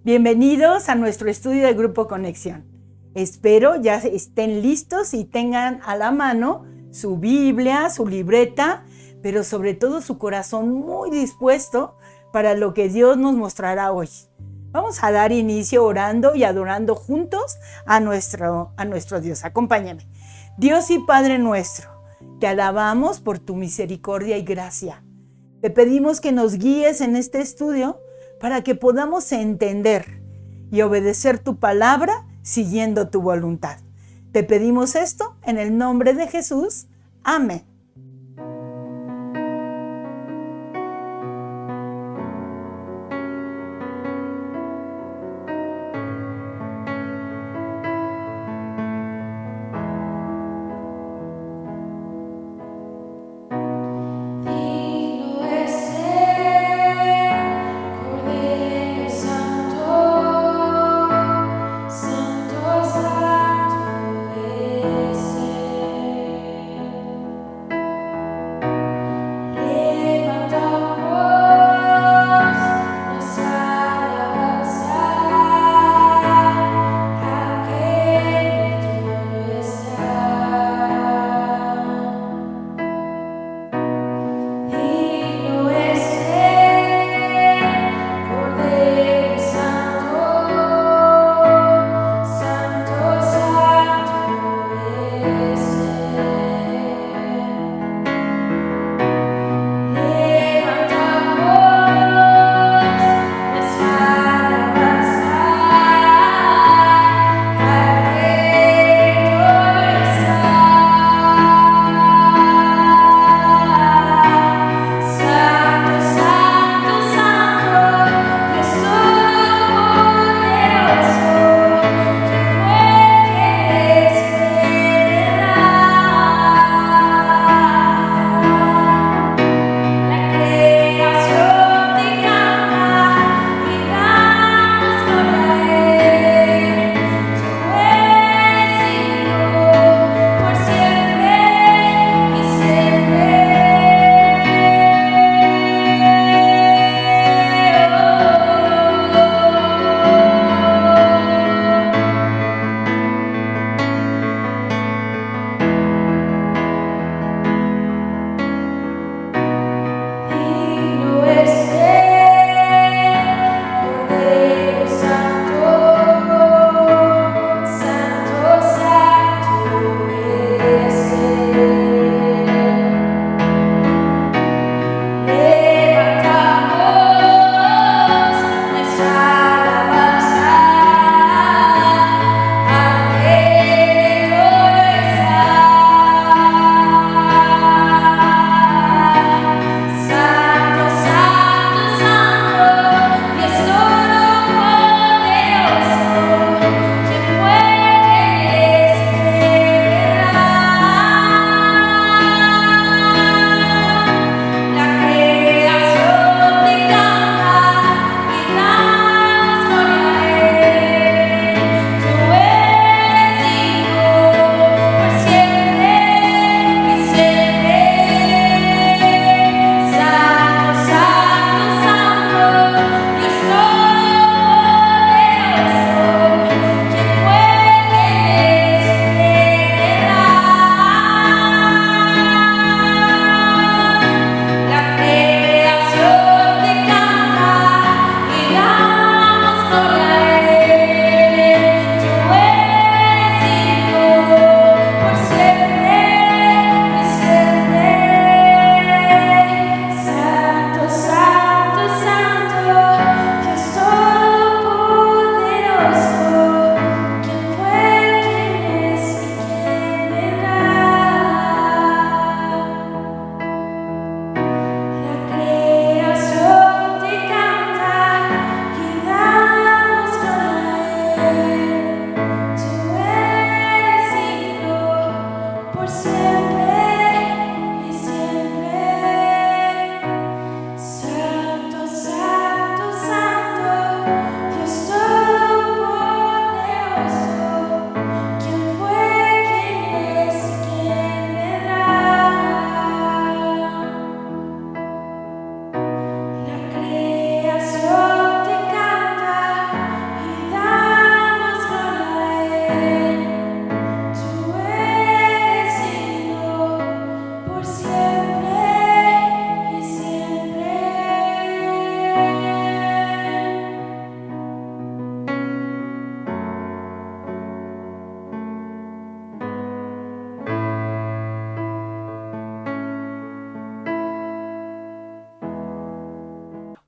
Bienvenidos a nuestro estudio de Grupo Conexión. Espero ya estén listos y tengan a la mano su Biblia, su libreta, pero sobre todo su corazón muy dispuesto para lo que Dios nos mostrará hoy. Vamos a dar inicio orando y adorando juntos a nuestro Dios. Acompáñame. Dios y Padre nuestro, te alabamos por tu misericordia y gracia. Te pedimos que nos guíes en este estudio para que podamos entender y obedecer tu palabra siguiendo tu voluntad. Te pedimos esto en el nombre de Jesús. Amén.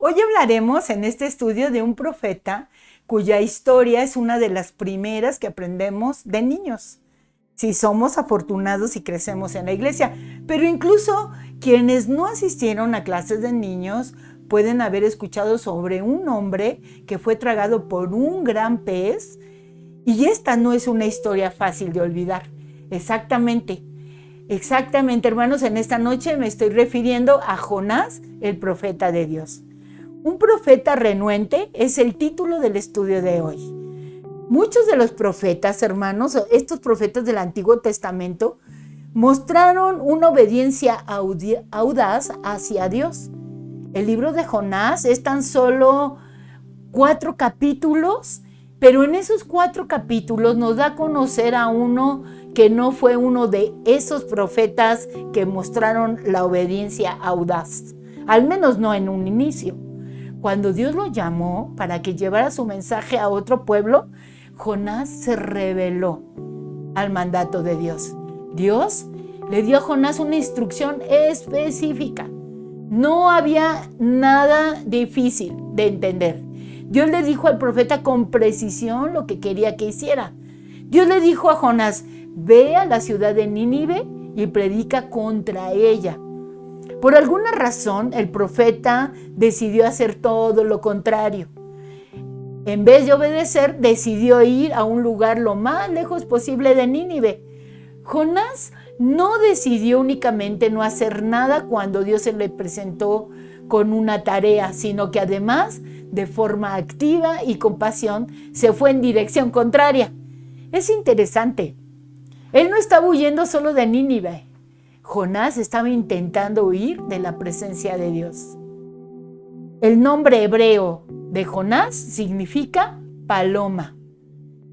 Hoy hablaremos en este estudio de un profeta cuya historia es una de las primeras que aprendemos de niños, si somos afortunados y crecemos en la iglesia. Pero incluso quienes no asistieron a clases de niños pueden haber escuchado sobre un hombre que fue tragado por un gran pez, y esta no es una historia fácil de olvidar. Exactamente, hermanos, en esta noche me estoy refiriendo a Jonás, el profeta de Dios. Un profeta renuente es el título del estudio de hoy. Muchos de los profetas, hermanos, estos profetas del Antiguo Testamento, mostraron una obediencia audaz hacia Dios. El libro de Jonás es tan solo 4 capítulos, pero en esos 4 capítulos nos da a conocer a uno que no fue uno de esos profetas que mostraron la obediencia audaz, al menos no en un inicio. Cuando Dios lo llamó para que llevara su mensaje a otro pueblo, Jonás se rebeló al mandato de Dios. Dios le dio a Jonás una instrucción específica. No había nada difícil de entender. Dios le dijo al profeta con precisión lo que quería que hiciera. Dios le dijo a Jonás: ve a la ciudad de Nínive y predica contra ella. Por alguna razón, el profeta decidió hacer todo lo contrario. En vez de obedecer, decidió ir a un lugar lo más lejos posible de Nínive. Jonás no decidió únicamente no hacer nada cuando Dios se le presentó con una tarea, sino que además, de forma activa y con pasión, se fue en dirección contraria. Es interesante. Él no estaba huyendo solo de Nínive. Jonás estaba intentando huir de la presencia de Dios. El nombre hebreo de Jonás significa paloma.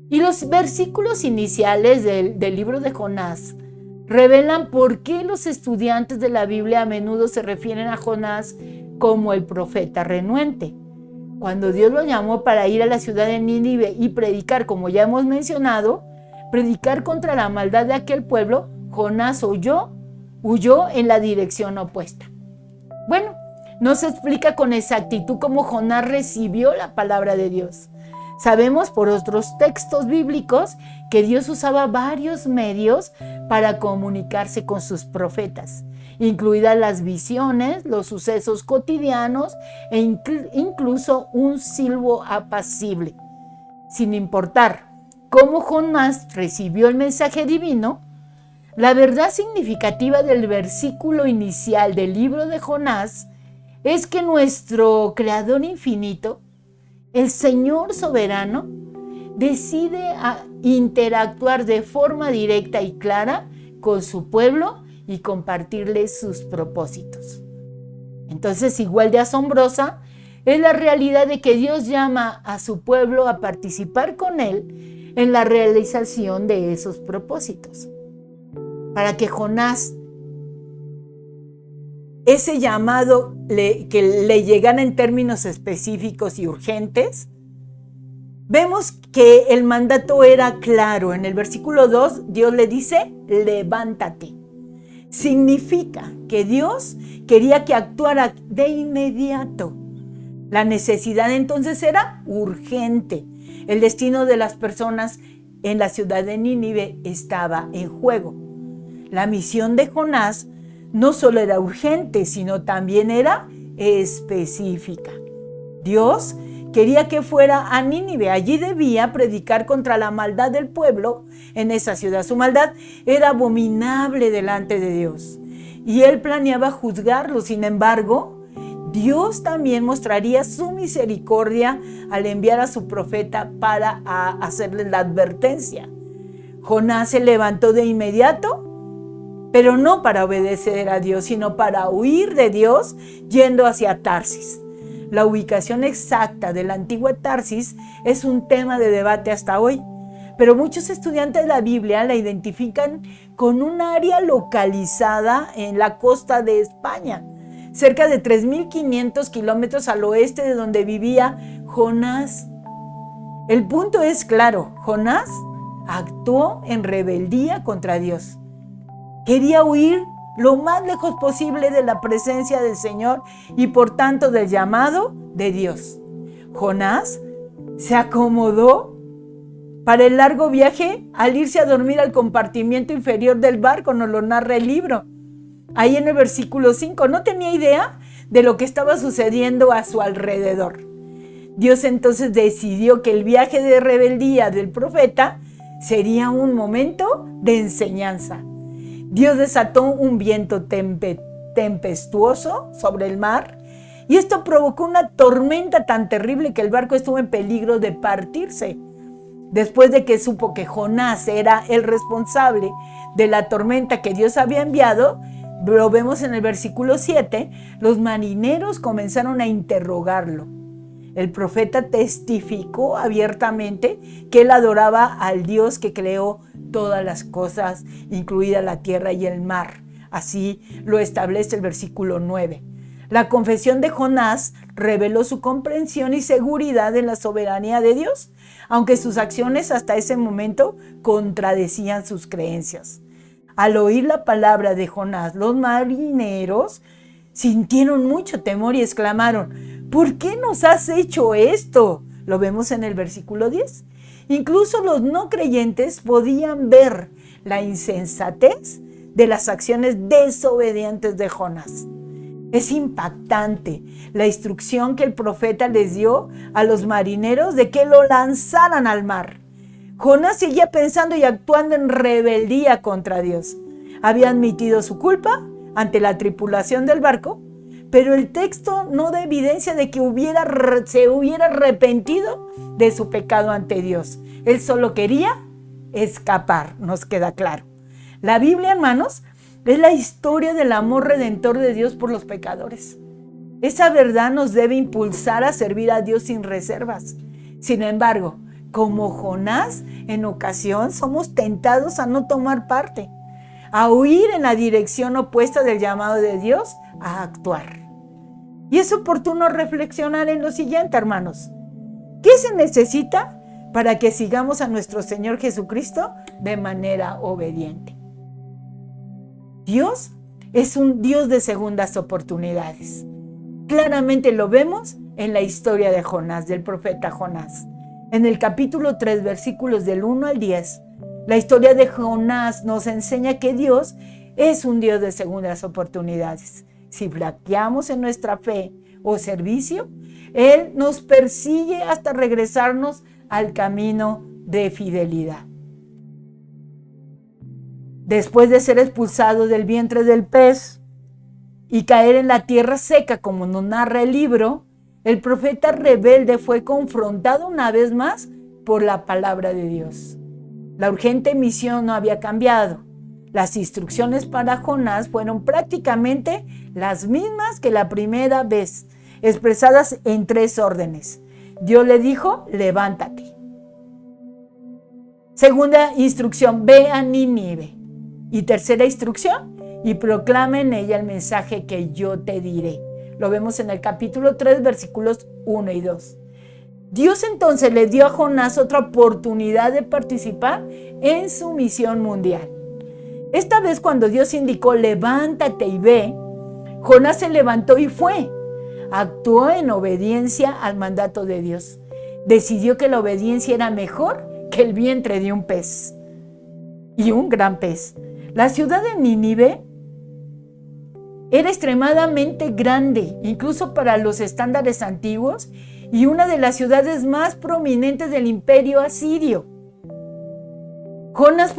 Y los versículos iniciales del libro de Jonás revelan por qué los estudiantes de la Biblia a menudo se refieren a Jonás como el profeta renuente. Cuando Dios lo llamó para ir a la ciudad de Nínive y predicar, como ya hemos mencionado, predicar contra la maldad de aquel pueblo, Jonás huyó en la dirección opuesta. Bueno, no se explica con exactitud cómo Jonás recibió la palabra de Dios. Sabemos por otros textos bíblicos que Dios usaba varios medios para comunicarse con sus profetas, incluidas las visiones, los sucesos cotidianos e incluso un silbo apacible. Sin importar cómo Jonás recibió el mensaje divino, la verdad significativa del versículo inicial del libro de Jonás es que nuestro Creador infinito, el Señor soberano, decide interactuar de forma directa y clara con su pueblo y compartirle sus propósitos. Entonces, igual de asombrosa es la realidad de que Dios llama a su pueblo a participar con él en la realización de esos propósitos. Para que Jonás, ese llamado que le llegara en términos específicos y urgentes, vemos que el mandato era claro. En el versículo 2, Dios le dice: levántate. Significa que Dios quería que actuara de inmediato. La necesidad entonces era urgente. El destino de las personas en la ciudad de Nínive estaba en juego. La misión de Jonás no solo era urgente, sino también era específica. Dios quería que fuera a Nínive. Allí debía predicar contra la maldad del pueblo en esa ciudad. Su maldad era abominable delante de Dios y él planeaba juzgarlo. Sin embargo, Dios también mostraría su misericordia al enviar a su profeta para hacerle la advertencia. Jonás se levantó de inmediato, pero no para obedecer a Dios, sino para huir de Dios yendo hacia Tarsis. La ubicación exacta de la antigua Tarsis es un tema de debate hasta hoy, pero muchos estudiantes de la Biblia la identifican con un área localizada en la costa de España, cerca de 3.500 kilómetros al oeste de donde vivía Jonás. El punto es claro: Jonás actuó en rebeldía contra Dios. Quería huir lo más lejos posible de la presencia del Señor y por tanto del llamado de Dios. Jonás se acomodó para el largo viaje al irse a dormir al compartimiento inferior del barco, nos lo narra el libro. Ahí en el versículo 5, no tenía idea de lo que estaba sucediendo a su alrededor. Dios entonces decidió que el viaje de rebeldía del profeta sería un momento de enseñanza. Dios desató un viento tempestuoso sobre el mar y esto provocó una tormenta tan terrible que el barco estuvo en peligro de partirse. Después de que supo que Jonás era el responsable de la tormenta que Dios había enviado, lo vemos en el versículo 7, los marineros comenzaron a interrogarlo. El profeta testificó abiertamente que él adoraba al Dios que creó todas las cosas, incluida la tierra y el mar. Así lo establece el versículo 9. La confesión de Jonás reveló su comprensión y seguridad en la soberanía de Dios, aunque sus acciones hasta ese momento contradecían sus creencias. Al oír la palabra de Jonás, los marineros sintieron mucho temor y exclamaron: ¿por qué nos has hecho esto? Lo vemos en el versículo 10. Incluso los no creyentes podían ver la insensatez de las acciones desobedientes de Jonás. Es impactante la instrucción que el profeta les dio a los marineros de que lo lanzaran al mar. Jonás seguía pensando y actuando en rebeldía contra Dios. Había admitido su culpa ante la tripulación del barco, pero el texto no da evidencia de que se hubiera arrepentido de su pecado ante Dios. Él solo quería escapar, nos queda claro. La Biblia, hermanos, es la historia del amor redentor de Dios por los pecadores. Esa verdad nos debe impulsar a servir a Dios sin reservas. Sin embargo, como Jonás, en ocasión somos tentados a no tomar parte, a huir en la dirección opuesta del llamado de Dios a actuar. Y es oportuno reflexionar en lo siguiente, hermanos. ¿Qué se necesita para que sigamos a nuestro Señor Jesucristo de manera obediente? Dios es un Dios de segundas oportunidades. Claramente lo vemos en la historia de Jonás, del profeta Jonás. En el capítulo 3, versículos del 1 al 10, la historia de Jonás nos enseña que Dios es un Dios de segundas oportunidades. Si flaqueamos en nuestra fe o servicio, Él nos persigue hasta regresarnos al camino de fidelidad. Después de ser expulsado del vientre del pez y caer en la tierra seca, como nos narra el libro, el profeta rebelde fue confrontado una vez más por la palabra de Dios. La urgente misión no había cambiado. Las instrucciones para Jonás fueron prácticamente las mismas que la primera vez, expresadas en 3 órdenes. Dios le dijo: levántate. Segunda instrucción: ve a Nínive. Y tercera instrucción: y proclama en ella el mensaje que yo te diré. Lo vemos en el capítulo 3, versículos 1 y 2. Dios entonces le dio a Jonás otra oportunidad de participar en su misión mundial. Esta vez, cuando Dios indicó levántate y ve, Jonás se levantó y fue. Actuó en obediencia al mandato de Dios. Decidió que la obediencia era mejor que el vientre de un pez. Y un gran pez. La ciudad de Nínive era extremadamente grande, incluso para los estándares antiguos, y una de las ciudades más prominentes del imperio asirio. Jonás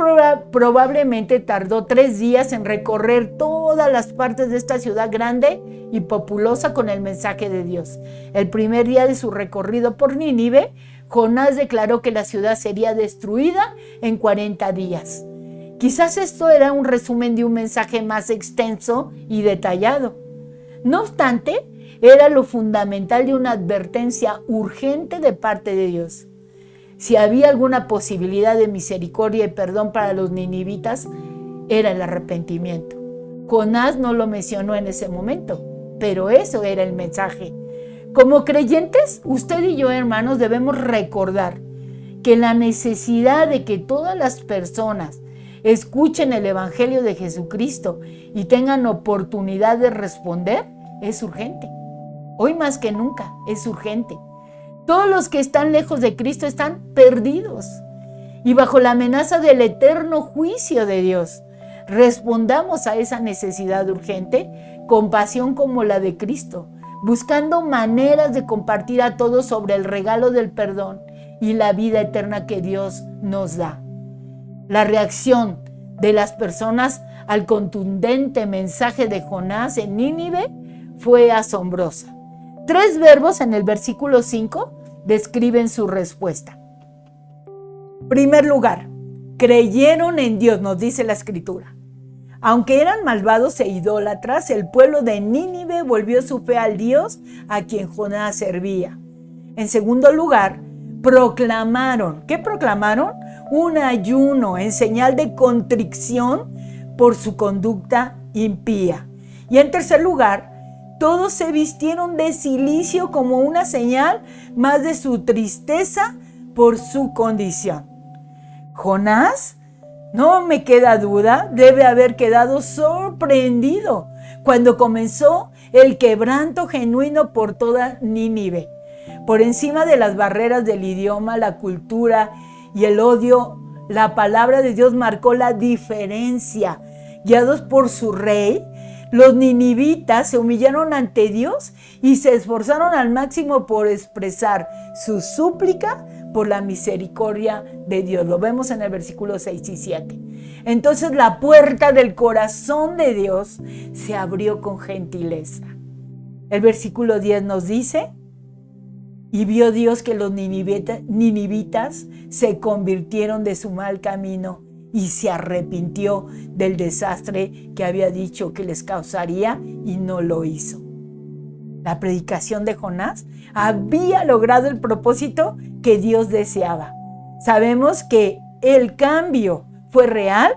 probablemente tardó 3 días en recorrer todas las partes de esta ciudad grande y populosa con el mensaje de Dios. El primer día de su recorrido por Nínive, Jonás declaró que la ciudad sería destruida en 40 días. Quizás esto era un resumen de un mensaje más extenso y detallado. No obstante, era lo fundamental de una advertencia urgente de parte de Dios. Si había alguna posibilidad de misericordia y perdón para los ninivitas, era el arrepentimiento. Jonás no lo mencionó en ese momento, pero eso era el mensaje. Como creyentes, usted y yo, hermanos, debemos recordar que la necesidad de que todas las personas escuchen el Evangelio de Jesucristo y tengan oportunidad de responder es urgente. Hoy más que nunca es urgente. Todos los que están lejos de Cristo están perdidos y bajo la amenaza del eterno juicio de Dios. Respondamos a esa necesidad urgente con pasión como la de Cristo, buscando maneras de compartir a todos sobre el regalo del perdón y la vida eterna que Dios nos da. La reacción de las personas al contundente mensaje de Jonás en Nínive fue asombrosa. 3 verbos en el versículo 5 describen su respuesta. Primer lugar, creyeron en Dios, nos dice la Escritura. Aunque eran malvados e idólatras, el pueblo de Nínive volvió su fe al Dios a quien Jonás servía. En segundo lugar, proclamaron. ¿Qué proclamaron? Un ayuno en señal de contrición por su conducta impía. Y en tercer lugar, todos se vistieron de cilicio como una señal más de su tristeza por su condición. Jonás, no me queda duda, debe haber quedado sorprendido cuando comenzó el quebranto genuino por toda Nínive. Por encima de las barreras del idioma, la cultura y el odio, la palabra de Dios marcó la diferencia. Guiados por su rey, los ninivitas se humillaron ante Dios y se esforzaron al máximo por expresar su súplica por la misericordia de Dios. Lo vemos en el versículo 6 y 7. Entonces la puerta del corazón de Dios se abrió con gentileza. El versículo 10 nos dice: y vio Dios que los ninivitas se convirtieron de su mal camino y se arrepintió del desastre que había dicho que les causaría y no lo hizo. La predicación de Jonás había logrado el propósito que Dios deseaba. Sabemos que el cambio fue real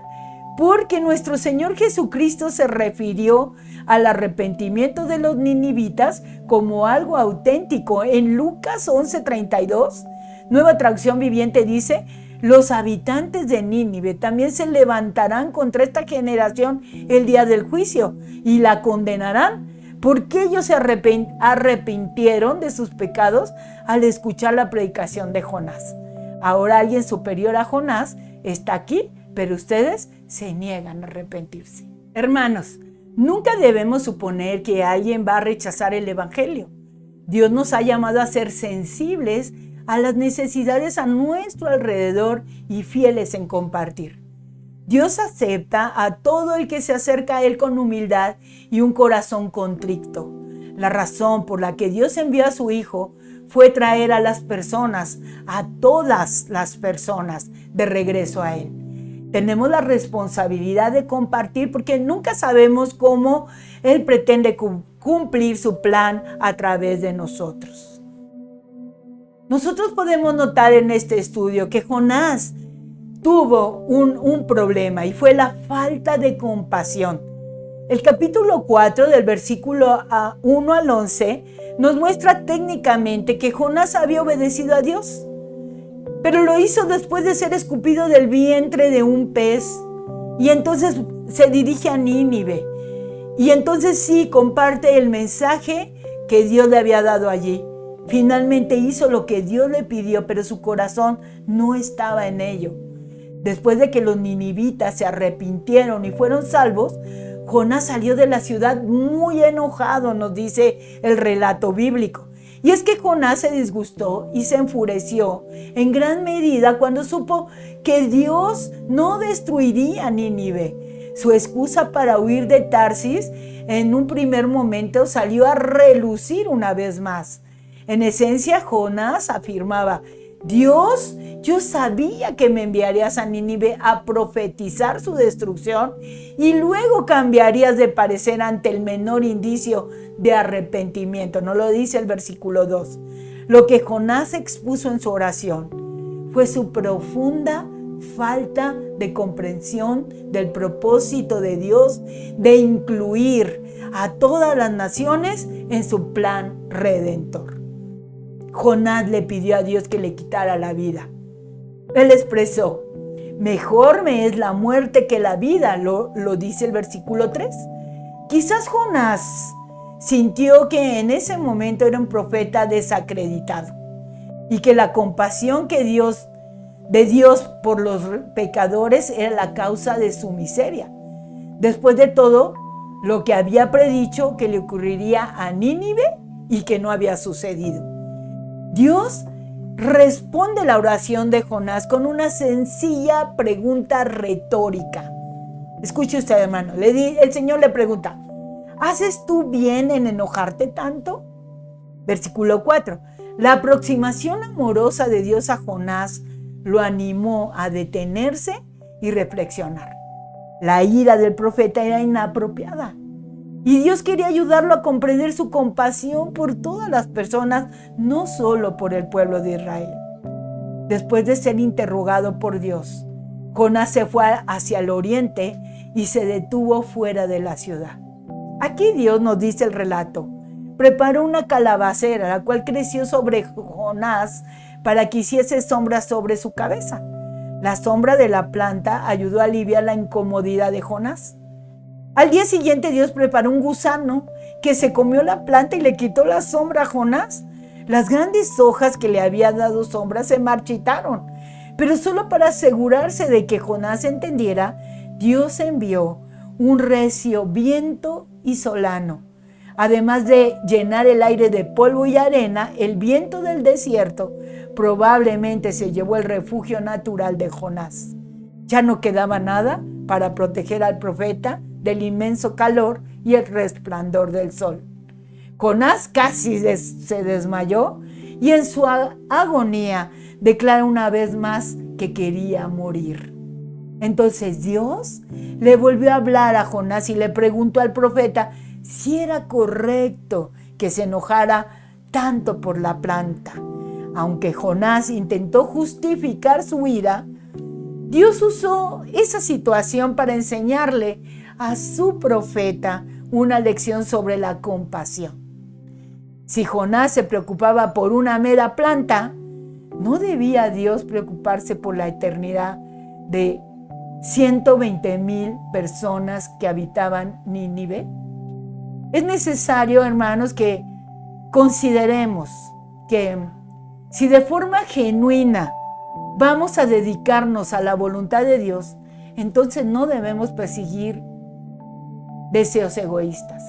porque nuestro Señor Jesucristo se refirió al arrepentimiento de los ninivitas como algo auténtico. En Lucas 11:32, Nueva Traducción Viviente dice: los habitantes de Nínive también se levantarán contra esta generación el día del juicio y la condenarán, porque ellos se arrepintieron de sus pecados al escuchar la predicación de Jonás. Ahora alguien superior a Jonás está aquí, pero ustedes se niegan a arrepentirse. Hermanos, nunca debemos suponer que alguien va a rechazar el evangelio. Dios nos ha llamado a ser sensibles a las necesidades a nuestro alrededor y fieles en compartir. Dios acepta a todo el que se acerca a Él con humildad y un corazón contrito. La razón por la que Dios envió a su Hijo fue traer a las personas, a todas las personas, de regreso a Él. Tenemos la responsabilidad de compartir porque nunca sabemos cómo Él pretende cumplir su plan a través de nosotros. Nosotros podemos notar en este estudio que Jonás tuvo un problema y fue la falta de compasión. El capítulo 4 del versículo 1 al 11 nos muestra técnicamente que Jonás había obedecido a Dios, pero lo hizo después de ser escupido del vientre de un pez, y entonces se dirige a Nínive y entonces sí comparte el mensaje que Dios le había dado allí. Finalmente hizo lo que Dios le pidió, pero su corazón no estaba en ello. Después de que los ninivitas se arrepintieron y fueron salvos, Jonás salió de la ciudad muy enojado, nos dice el relato bíblico. Y es que Jonás se disgustó y se enfureció en gran medida cuando supo que Dios no destruiría Nínive. Su excusa para huir de Tarsis en un primer momento salió a relucir una vez más. En esencia, Jonás afirmaba: Dios, yo sabía que me enviarías a Nínive a profetizar su destrucción y luego cambiarías de parecer ante el menor indicio de arrepentimiento. No lo dice el versículo 2. Lo que Jonás expuso en su oración fue su profunda falta de comprensión del propósito de Dios de incluir a todas las naciones en su plan redentor. Jonás le pidió a Dios que le quitara la vida. Él expresó: mejor me es la muerte que la vida, lo dice el versículo 3. Quizás Jonás sintió que en ese momento era un profeta desacreditado y que la compasión de Dios por los pecadores era la causa de su miseria. Después de todo lo que había predicho que le ocurriría a Nínive y que no había sucedido. Dios responde la oración de Jonás con una sencilla pregunta retórica. Escuche usted, hermano. El Señor le pregunta: ¿haces tú bien en enojarte tanto? Versículo 4. La aproximación amorosa de Dios a Jonás lo animó a detenerse y reflexionar. La ira del profeta era inapropiada y Dios quería ayudarlo a comprender su compasión por todas las personas, no solo por el pueblo de Israel. Después de ser interrogado por Dios, Jonás se fue hacia el oriente y se detuvo fuera de la ciudad. Aquí Dios nos dice el relato: preparó una calabacera, la cual creció sobre Jonás para que hiciese sombra sobre su cabeza. La sombra de la planta ayudó a aliviar la incomodidad de Jonás. Al día siguiente Dios preparó un gusano que se comió la planta y le quitó la sombra a Jonás. Las grandes hojas que le había dado sombra se marchitaron, pero solo para asegurarse de que Jonás entendiera, Dios envió un recio viento y solano. Además de llenar el aire de polvo y arena, el viento del desierto probablemente se llevó el refugio natural de Jonás. Ya no quedaba nada para proteger al profeta del inmenso calor y el resplandor del sol. Jonás casi se desmayó y en su agonía declara una vez más que quería morir. Entonces Dios le volvió a hablar a Jonás y le preguntó al profeta si era correcto que se enojara tanto por la planta. Aunque Jonás intentó justificar su ira, Dios usó esa situación para enseñarle a su profeta una lección sobre la compasión. Si Jonás se preocupaba por una mera planta, ¿no debía Dios preocuparse por la eternidad de 120,000 personas que habitaban Nínive? Es necesario, hermanos, que consideremos que si de forma genuina vamos a dedicarnos a la voluntad de Dios, entonces no debemos perseguir deseos egoístas.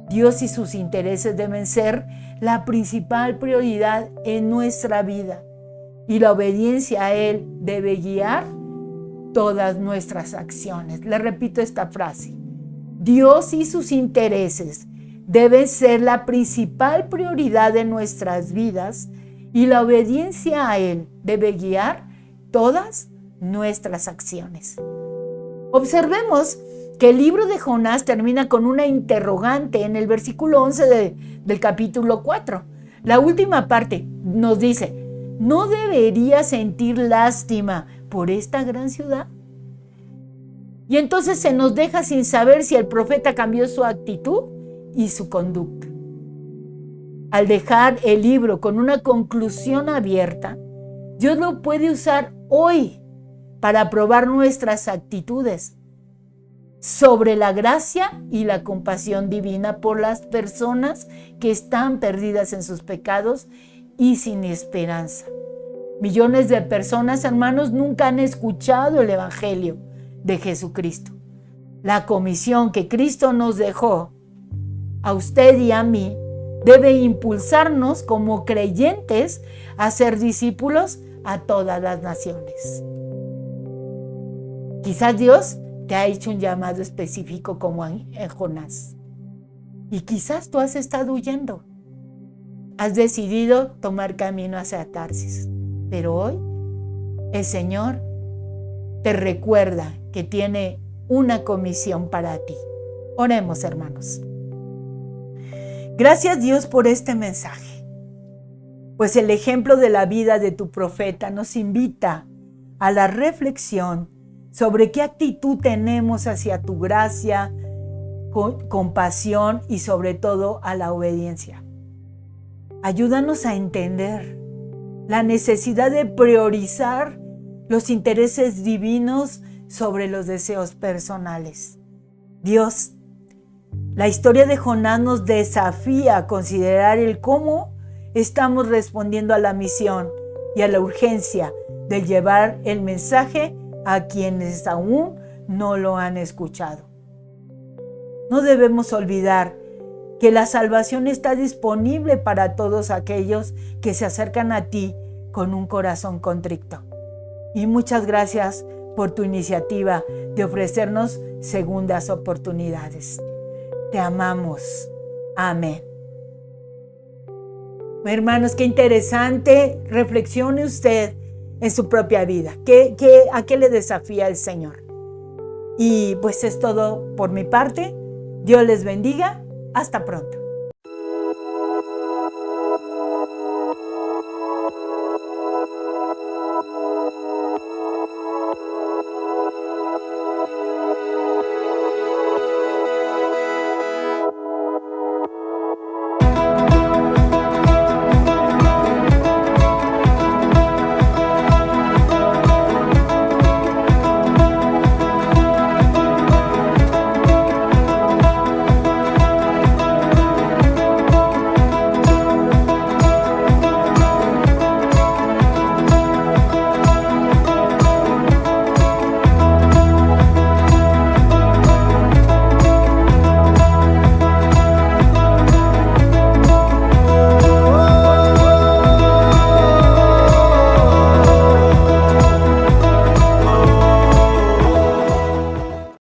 Dios y sus intereses deben ser la principal prioridad en nuestra vida y la obediencia a Él debe guiar todas nuestras acciones. Le repito esta frase: Dios y sus intereses deben ser la principal prioridad de nuestras vidas y la obediencia a Él debe guiar todas nuestras acciones. Observemos que el libro de Jonás termina con una interrogante en el versículo 11 del capítulo 4. La última parte nos dice: ¿no debería sentir lástima por esta gran ciudad? Y entonces se nos deja sin saber si el profeta cambió su actitud y su conducta. Al dejar el libro con una conclusión abierta, Dios lo puede usar hoy para probar nuestras actitudes sobre la gracia y la compasión divina por las personas que están perdidas en sus pecados y sin esperanza. Millones de personas, hermanos, nunca han escuchado el Evangelio de Jesucristo. La comisión que Cristo nos dejó a usted y a mí debe impulsarnos como creyentes a ser discípulos a todas las naciones. Quizás Dios te ha hecho un llamado específico como en Jonás. Y quizás tú has estado huyendo. Has decidido tomar camino hacia Tarsis. Pero hoy el Señor te recuerda que tiene una comisión para ti. Oremos, hermanos. Gracias, Dios, por este mensaje. Pues el ejemplo de la vida de tu profeta nos invita a la reflexión sobre qué actitud tenemos hacia tu gracia, compasión y sobre todo a la obediencia. Ayúdanos a entender la necesidad de priorizar los intereses divinos sobre los deseos personales. Dios, La historia de Jonás nos desafía a considerar el cómo estamos respondiendo a la misión y a la urgencia de llevar el mensaje a quienes aún no lo han escuchado. No debemos olvidar que la salvación está disponible para todos aquellos que se acercan a ti con un corazón contrito. Y muchas gracias por tu iniciativa de ofrecernos segundas oportunidades. Te amamos. Amén. Hermanos, qué interesante. Reflexione usted en su propia vida. ¿A qué le desafía el Señor? Y pues es todo por mi parte. Dios les bendiga. Hasta pronto.